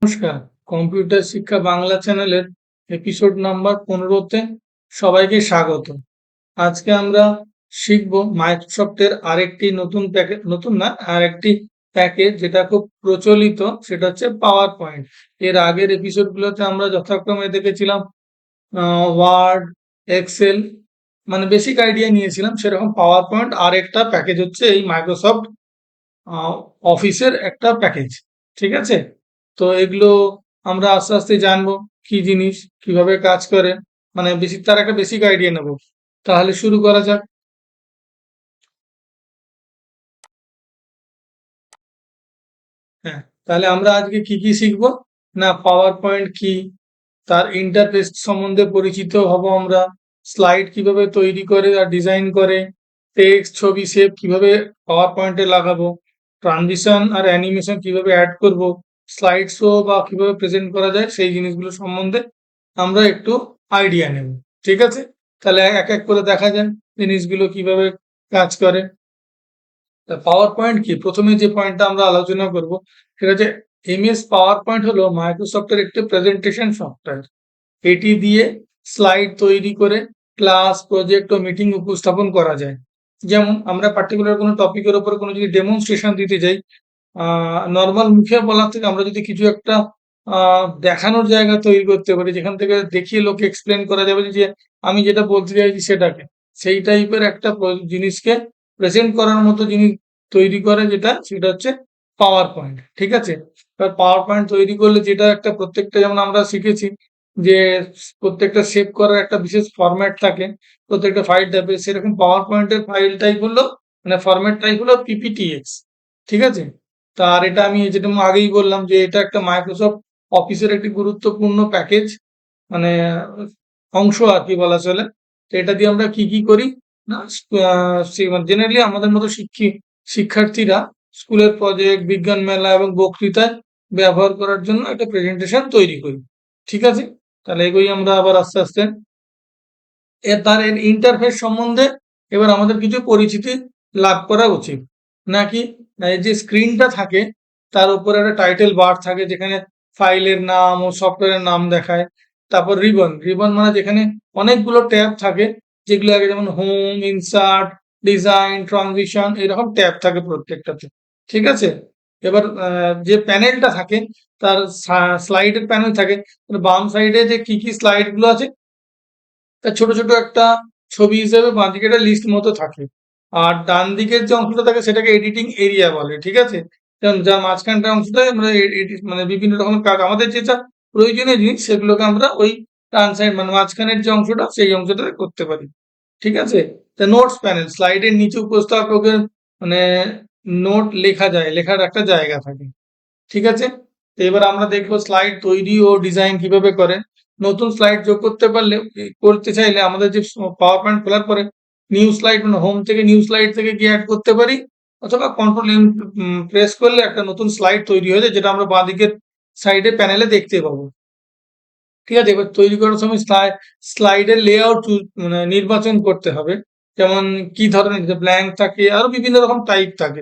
নমস্কার, কম্পিউটার শিক্ষা বাংলা চ্যানেলের এপিসোড নাম্বার 15-তে সবাইকে স্বাগত। আজকে আমরা শিখব মাইক্রোসফটের আরেকটি নতুন প্যাকেজ, নতুন না আরেকটি প্যাকেজ যেটা খুব প্রচলিত, সেটা হচ্ছে পাওয়ার পয়েন্ট। এর আগের এপিসোডগুলোতে আমরা যথাক্রমে দেখেছিলাম ওয়ার্ড, এক্সেল, মানে বেসিক আইডিয়া নিয়েছিলাম। সেরকম পাওয়ার পয়েন্ট আরেকটা প্যাকেজ হচ্ছে এই মাইক্রোসফট অফিসের একটা প্যাকেজ। ঠিক আছে, তো এগুলো আমরা আস্তে আস্তে জানবো কি জিনিস, কিভাবে কাজ করে, মানে বেসিক, তার একটা বেসিক আইডিয়া নেব। তাহলে শুরু করা যাক। হ্যাঁ, তাহলে আমরা আজকে কি কি শিখবো না, পাওয়ার পয়েন্ট কি, তার ইন্টারফেস সম্বন্ধে পরিচিত হব আমরা, স্লাইড কিভাবে তৈরি করে আর ডিজাইন করে, টেক্সট, ছবি, শেপ কিভাবে পাওয়ার পয়েন্টে লাগাবো, ট্রানজিশন আর অ্যানিমেশন কিভাবে অ্যাড করব, স্লাইড শো বা কিভাবে প্রেজেন্ট করা যায় সেই জিনিসগুলো সম্বন্ধে আমরা একটু আইডিয়া নেব। ঠিক আছে, তাহলে এক এক করে দেখা যাক জিনিসগুলো কিভাবে কাজ করে। পাওয়ার পয়েন্ট কি, প্রথমে যে পয়েন্টটা আমরা আলোচনা করব সেটা হচ্ছে এমএস পাওয়ার পয়েন্ট হলো মাইক্রোসফটের একটি প্রেজেন্টেশন সফটওয়্যার। এটি দিয়ে স্লাইড তৈরি করে ক্লাস, প্রজেক্ট ও মিটিং উপস্থাপন করা যায়। যেমন আমরা পার্টিকুলার কোনো টপিকের উপর কোনো যদি ডেমনস্ট্রেশন দিতে যাই, নর্মাল মুখে বলার থেকে আমরা যদি কিছু একটা দেখানোর জায়গা তৈরি করতে পারি, যেখান থেকে দেখিয়ে লোকে এক্সপ্লেন করা যাবে যে আমি যেটা বলতে চাইছি সেটাকে, সেই টাইপের একটা জিনিসকে প্রেজেন্ট করার মতো জিনিস তৈরি করে, সেটা হচ্ছে পাওয়ার পয়েন্ট। ঠিক আছে, এবার পাওয়ার পয়েন্ট তৈরি করলে যেটা একটা, প্রত্যেকটা যেমন আমরা শিখেছি যে প্রত্যেকটা সেভ করার একটা বিশেষ ফরম্যাট থাকে, প্রত্যেকটা ফাইল টাইপের, সেরকম পাওয়ার পয়েন্টের ফাইল টাইপ হলো, মানে ফরম্যাট টাইপ হলো পিপিটিএক্স। ঠিক আছে, তার এটা আমি যেটা আগেই বললাম যে এটা একটা মাইক্রোসফট অফিসের একটি গুরুত্বপূর্ণ প্যাকেজ, মানে অংশ আর কি বলা চলে। তো এটা দিয়ে আমরা কি কি করি না, জেনারেলি আমাদের মতো শিক্ষার্থীরা স্কুলের প্রজেক্ট, বিজ্ঞান মেলা এবং বক্তৃতায় ব্যবহার করার জন্য একটা প্রেজেন্টেশন তৈরি করি। ঠিক আছে, তাহলে এগোই আমরা আবার আস্তে আস্তে। এর ইন্টারফেস সম্বন্ধে এবার আমাদের কিছু পরিচিতি লাভ করা উচিত নাকি। এই যে স্ক্রিনটা থাকে তার উপরে একটা টাইটেল বার থাকে যেখানে ফাইলের নাম ও সফটওয়্যারের নাম দেখায়। তারপর রিবন, রিবন মানে যেখানে অনেকগুলো ট্যাব থাকে, যেগুলো আগে যেমন হোম, ইনসার্ট, ডিজাইন, ট্রানজিশন, এরকম ট্যাব থাকে প্রত্যেকটাতে। ঠিক আছে, এবার যে প্যানেলটা থাকে তার স্লাইডের প্যানেল থাকে, বাম সাইডে যে কি কি স্লাইড গুলো আছে তার ছোট ছোট একটা ছবি হিসেবে বাঁদিকে একটা লিস্ট মতো থাকে। আর ডান দিকের যে অংশটা থাকে সেটাকে এডিটিং এরিয়া বলে। ঠিক আছে, যেমন যার মাঝখানটার অংশটা আমরা মানে বিভিন্ন রকমের কাজ, আমাদের যেটা প্রয়োজনীয় জিনিস সেগুলোকে আমরা ওই ডান সাইড মানে মাঝখানের যে অংশটা সেই অংশটাতে করতে পারি। ঠিক আছে, তা নোটস প্যানেল, স্লাইডের নিচে উপস্থাপকের মানে নোট লেখা যায়, লেখার একটা জায়গা থাকে। ঠিক আছে, তো এবার আমরা দেখবো স্লাইড তৈরি ও ডিজাইন কিভাবে করে। নতুন স্লাইড যোগ করতে পারলে, করতে চাইলে আমাদের যে পাওয়ার পয়েন্ট খোলার পরে নিউ স্লাইড মানে হোম থেকে নিউ স্লাইড থেকে গিয়ে অ্যাড করতে পারি, অথবা কন্ট্রোল এম প্রেস করলে একটা নতুন স্লাইড তৈরি হয়ে যায়, যেটা আমরা বাঁদিকের সাইডে প্যানেলে দেখতে পাবো। ঠিক আছে, এবার তৈরি করার সময় স্লাইডের লেআউট মানে নির্বাচন করতে হবে। যেমন কি ধরনের ব্ল্যাঙ্ক থাকে, আরো বিভিন্ন রকম টাইপ থাকে,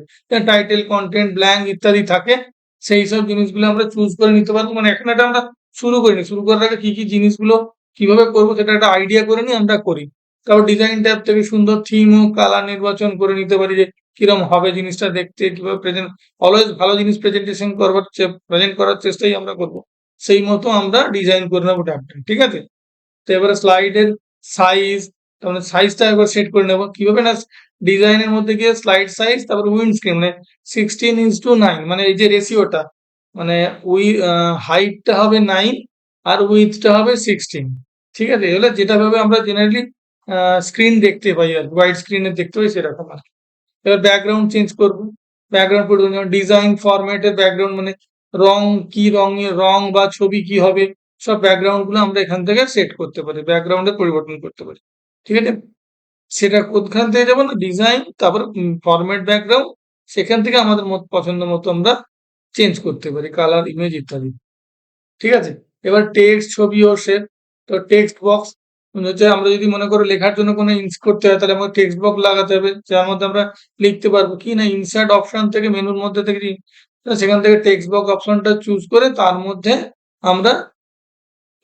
টাইটেল, কন্টেন্ট, ব্ল্যাঙ্ক ইত্যাদি থাকে। সেই সব জিনিসগুলো আমরা চুজ করে নিতে পারবো। মানে এখন এটা আমরা শুরু করিনি, শুরু করার আগে কি কি জিনিসগুলো কিভাবে করবো সেটা একটা আইডিয়া করে নিয়ে আমরা করি। তারপর ডিজাইন ট্যাব থেকে সুন্দর থিম ও কালার নির্বাচন করে নিতে পারি, যে কিরকম হবে জিনিসটা দেখতে, কিভাবে প্রেজেন্ট, অলওয়েজ ভালো জিনিস প্রেজেন্টেশন করবার, প্রেজেন্ট করার চেষ্টাই আমরা করবো। সেই মতো আমরা ডিজাইন করে নেবো ট্যাবটা। ঠিক আছে, তো এবারে স্লাইডের সাইজ, তারপরে সাইজটা একবার সেট করে নেবো কিভাবে না, ডিজাইনের মধ্যে গিয়ে স্লাইড সাইজ, তারপরে উইন্ড স্ক্রিন মানে 16:9, মানে এই যে রেশিওটা, মানে হাইটটা হবে 9 আর উইথটা হবে 16। ঠিক আছে, এগুলো যেটা ভাবে আমরা জেনারেলি স্ক্রিন দেখতে পাই আর হোয়াইট স্ক্রিনে দেখতে পাই সেরকম আর কি। এবার ব্যাকগ্রাউন্ড চেঞ্জ করবো, ব্যাকগ্রাউন্ড পরিবর্তন, যেমন ডিজাইন ফরম্যাটের ব্যাকগ্রাউন্ড মানে রং, কি রঙের রং বা ছবি কি হবে, সব ব্যাকগ্রাউন্ড গুলো আমরা এখান থেকে সেট করতে পারি, ব্যাকগ্রাউন্ডে পরিবর্তন করতে পারি। ঠিক আছে, সেটা কোনখান থেকে যাবো না, ডিজাইন, তারপর ফরম্যাট, ব্যাকগ্রাউন্ড, সেখান থেকে আমাদের পছন্দ মতো আমরা চেঞ্জ করতে পারি, কালার, ইমেজ ইত্যাদি। ঠিক আছে, এবার টেক্সট, ছবি ও শেপ। তো টেক্সট বক্স হচ্ছে, আমরা যদি মনে করো লেখার জন্য কোনো করতে হয়, তাহলে আমাকে টেক্সট বক্স লাগাতে হবে, যার মধ্যে আমরা লিখতে পারবো কি না, ইনসার্ট অপশন থেকে, মেনুর মধ্যে থেকে তো সেখান থেকে টেক্সট বক্স অপশনটা চুজ করে তার মধ্যে আমরা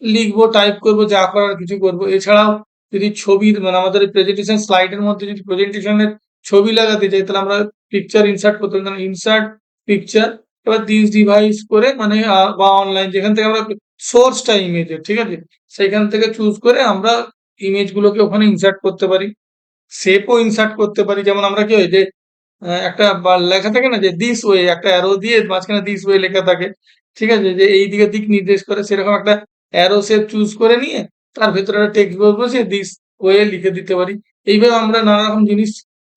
লিখবো, টাইপ করব, যা করার কিছু করব। এছাড়াও যদি ছবির মানে আমাদের প্রেজেন্টেশন স্লাইডের মধ্যে যদি প্রেজেন্টেশনের ছবি লাগাতে চাই তাহলে আমরা পিকচার ইনসার্ট করতে পারি, ইনসার্ট পিকচার, এবার দিস ডিভাইস করে মানে বা অনলাইন যেখান থেকে আমরা সোর্সটা ইমেজের, ঠিক আছে, সেখান থেকে চুজ করে আমরা ইমেজগুলোকে ওখানে ইনসার্ট করতে পারি। শেপও ইনসার্ট করতে পারি, যেমন আমরা কি হয় যে একটা লেখা থাকে না যে দিস ওয়ে, একটা অ্যারো দিয়ে মাঝখানে দিস ওয়ে লেখা থাকে, ঠিক আছে, যে এই দিকে দিক নির্দেশ করে, সেরকম একটা অ্যারো শেপ চুজ করে নিয়ে তার ভেতরে একটা টেক্সট বক্স বসিয়ে দিস ওয়ে লিখে দিতে পারি। এইভাবে আমরা নানা রকম জিনিস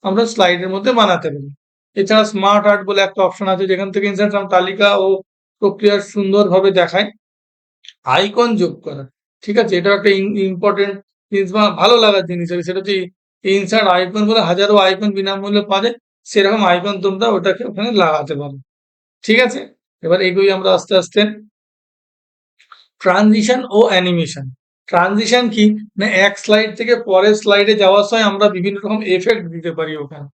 আমরা স্লাইডের মধ্যে বানাতে পারি। এছাড়া স্মার্ট আর্ট বলে একটা অপশন আছে যেখান থেকে ইনসার্ট তালিকা ও প্রক্রিয়া সুন্দরভাবে দেখায়। আইকন যোগ করা, ঠিক আছে, এটা একটা ইম্পর্টেন্ট জিনিস বা ভালো লাগার জিনিস আছে, সেটা হচ্ছে ইনসার্ট আইকন বলে হাজারো আইকন বিনামূল্যে পাওয়া যায়, সেরকম আইকন তোমরা ওটাকে ওখানে লাগাতে পারো। ঠিক আছে, এবার এগুলোই আমরা আস্তে আস্তে। ট্রানজিশন ও অ্যানিমেশন। ট্রানজিশন কি না, এক স্লাইড থেকে পরের স্লাইডে যাওয়ার সময় আমরা বিভিন্ন রকম এফেক্ট দিতে পারি ওখানে,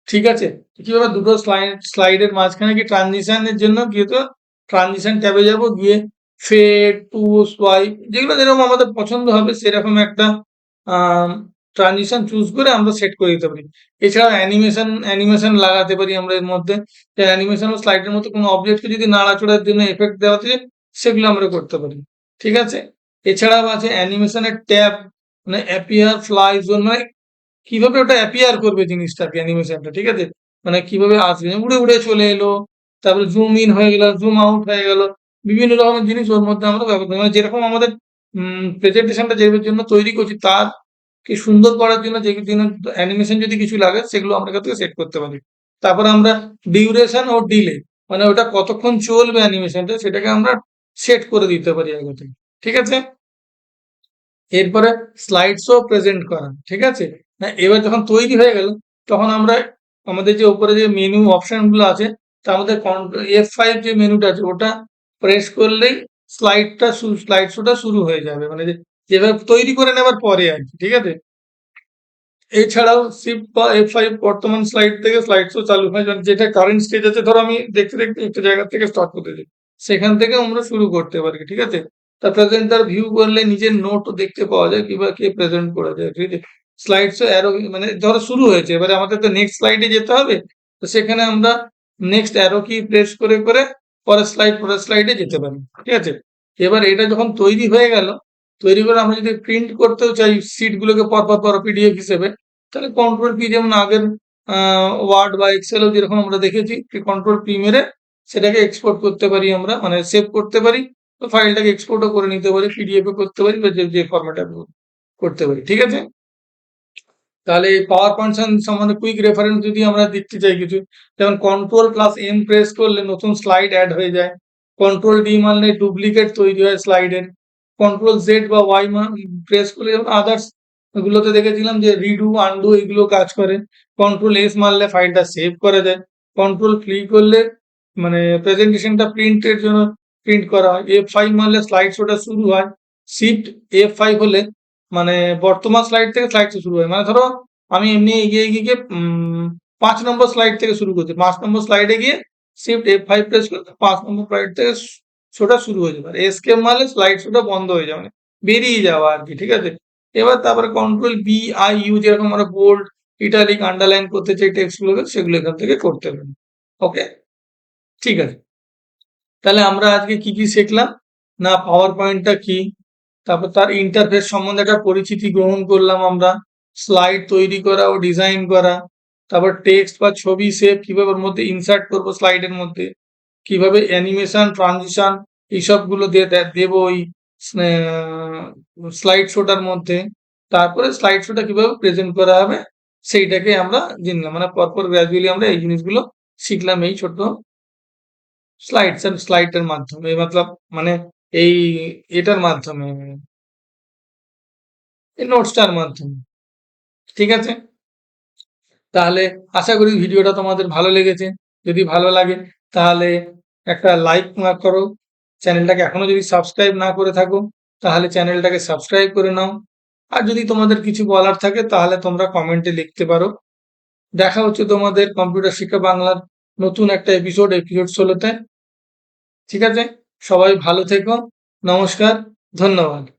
ঠিক আছে, কিভাবে দুটো স্লাইডের মাঝখানে কি ট্রানজিশনের জন্য গিয়ে তো ট্রানজিশন ট্যাবে যাব, গিয়ে ফেড টু সোয়াইপ যেগুলো যেরকম আমাদের পছন্দ হবে সেরকম একটা ট্রানজিশন চুজ করে আমরা সেট করে দিতে পারি। এছাড়া অ্যানিমেশন লাগাতে পারি আমরা এর মধ্যে, অ্যানিমেশন ও স্লাইডের মধ্যে কোনো অবজেক্টকে যদি নাড়াচড়ার জন্য এফেক্ট দেওয়াতে সেগুলো আমরা করতে পারি, ঠিক আছে। এছাড়াও আছে অ্যানিমেশনের ট্যাব, মানে অ্যাপিয়ার, ফ্লাই জোন, মানে কিভাবে ওটা অ্যাপিয়ার করবে জিনিসটাকে অ্যানিমেশনটা, ঠিক আছে, মানে কিভাবে আসবে, উড়ে উড়ে চলে এলো, তারপরে জুম ইন হয়ে গেল, জুম আউট হয়ে গেল, বিভিন্ন রকমের জিনিস ওর মধ্যে আমরা ব্যবহার করি, মানে যেরকম আমাদের প্রেজেন্টেশনটা যে জন্য তৈরি করছি তার কি সুন্দর করার জন্য যে অ্যানিমেশন যদি কিছু লাগে সেগুলো আমরা এখান থেকে সেট করতে পারি। তারপর আমরা ডিউরেশন ও ডিলে, মানে ওটা কতক্ষণ চলবে অ্যানিমেশনটা সেটাকে আমরা সেট করে দিতে পারি আগে থেকে, ঠিক আছে। এরপরে স্লাইড শো প্রেজেন্ট করা, ঠিক আছে, না এবার যখন তৈরি হয়ে গেল তখন আমরা আমাদের যে উপরে যে মেনু অপশন গুলো আছে তার মধ্যে F5 যে মেনুটা আছে ওটা প্রেস করলেই স্লাইড শোটা শুরু হয়ে যাবে, মানে যেভাবে তৈরি করে নেবার পরে আর কি, ঠিক আছে। এছাড়াও শিফট বা F5 বর্তমান স্লাইড থেকে স্লাইড শো চালু হয়, যেটা কারেন্ট স্টেজ আছে, ধরো আমি দেখতে দেখতে একটা জায়গা থেকে স্টার্ট করতে চাই, সেখান থেকে আমরা শুরু করতে পারি, ঠিক আছে। তা প্রেজেন্টার ভিউ করলে নিজের নোট দেখতে পাওয়া যায় কিংবা কে প্রেজেন্ট করে যায়, ঠিক আছে। স্লাইড শো অ্যারো, মানে ধরো শুরু হয়েছে, এবারে আমাদের তো নেক্সট স্লাইডে যেতে হবে, তো সেখানে আমরা নেক্সট অ্যারো কি প্রেস করে করে পরের স্লাইডে যেতে পারি, ঠিক আছে। এবার এটা যখন তৈরি হয়ে গেল, তৈরি করে আমরা যদি প্রিন্ট করতেও চাই সিট গুলোকে পরপর পর পিডিএফ হিসেবে, তাহলে কন্ট্রোল পি, যেমন আগের ওয়ার্ড বা এক্সেলও যেরকম আমরা দেখেছি, কন্ট্রোল পি মেরে সেটাকে এক্সপোর্ট করতে পারি আমরা, মানে সেভ করতে পারি, তো ফাইলটাকে এক্সপোর্টও করে নিতে পারি, পিডিএফ এ করতে পারি বা যে যে ফরম্যাটে করতে পারি, ঠিক আছে। তাহলে এই পাওয়ার পয়েন্ট সম্বন্ধে কুইক রেফারেন্স যদি আমরা দেখতে চাই কিছু, যেমন কন্ট্রোল প্লাস এম প্রেস করলে নতুন স্লাইড অ্যাড হয়ে যায়, কন্ট্রোল ডি মারলে ডুপ্লিকেট তৈরি হয় স্লাইডের, কন্ট্রোল জেড বা ওয়াই প্রেস করলে, যেমন আদার্স গুলোতে দেখেছিলাম যে রিডু আনডু এগুলো কাজ করে, কন্ট্রোল এস মারলে ফাইলটা সেভ করা যায়, কন্ট্রোল ক্লিক করলে মানে প্রেজেন্টেশনটা প্রিন্টের জন্য প্রিন্ট করা হয়, F5 মারলে স্লাইড শোটা শুরু হয়, শিফট F5 হলে মানে বর্তমান স্লাইড থেকে স্লাইড শো শুরু হয়, মানে ধরো আমি এমনি এগিয়ে এগিয়ে গিয়ে 5 নম্বর স্লাইড থেকে শুরু করছি, 5 নম্বর স্লাইডে গিয়ে শিফট F5 প্রেস করতে 5 নম্বর স্লাইড থেকে শোটা শুরু হয়ে যাবে, এসকেপ মারলে স্লাইড শোটা বন্ধ হয়ে যাবে, মানে বেরিয়ে যাওয়া আর কি, ঠিক আছে। এবার তারপরে কন্ট্রোল বি আই ইউ, যেরকম আমরা বোল্ড ইটালিক আন্ডারলাইন করতে চাই টেক্সট গুলোকে, সেগুলো এখান থেকে করতে পারি। ওকে, ঠিক আছে। তাহলে আমরা আজকে কি কি শিখলাম, না পাওয়ার পয়েন্টটা কি, তারপর তার ইন্টারফেস সম্বন্ধে একটা পরিচিতি গ্রহণ করলাম আমরা, স্লাইড তৈরি করা ও ডিজাইন করা, তারপর টেক্সট বা ছবি শেপ কিভাবে ওর মধ্যে ইনসার্ট করবো স্লাইডের মধ্যে, কিভাবে অ্যানিমেশন ট্রানজিশন এইসব গুলো দেবো ওই স্লাইড শোটার মধ্যে, তারপরে স্লাইড শোটা কিভাবে প্রেজেন্ট করা হবে সেইটাকে আমরা জানলাম, মানে পরপর গ্রাজুয়ালি আমরা এই জিনিসগুলো শিখলাম এই ছোট স্লাইডের মাধ্যমে, মতলব মানে এই এটার মাধ্যমে, এই নোটসটার মাধ্যমে, ঠিক আছে। তাহলে আশা করি ভিডিওটা তোমাদের ভালো লেগেছে, যদি ভালো লাগে তাহলে একটা লাইক করো, চ্যানেলটাকে এখনো যদি সাবস্ক্রাইব না করে থাকো তাহলে চ্যানেলটাকে সাবস্ক্রাইব করে নাও, আর যদি তোমাদের কিছু বলার থাকে তাহলে তোমরা কমেন্টে লিখতে পারো। দেখা হচ্ছে তোমাদের কম্পিউটার শিক্ষা বাংলার নতুন একটা এপিসোড 16 তে। ঠিক আছে, সবাই ভালো থেকো। নমস্কার, ধন্যবাদ।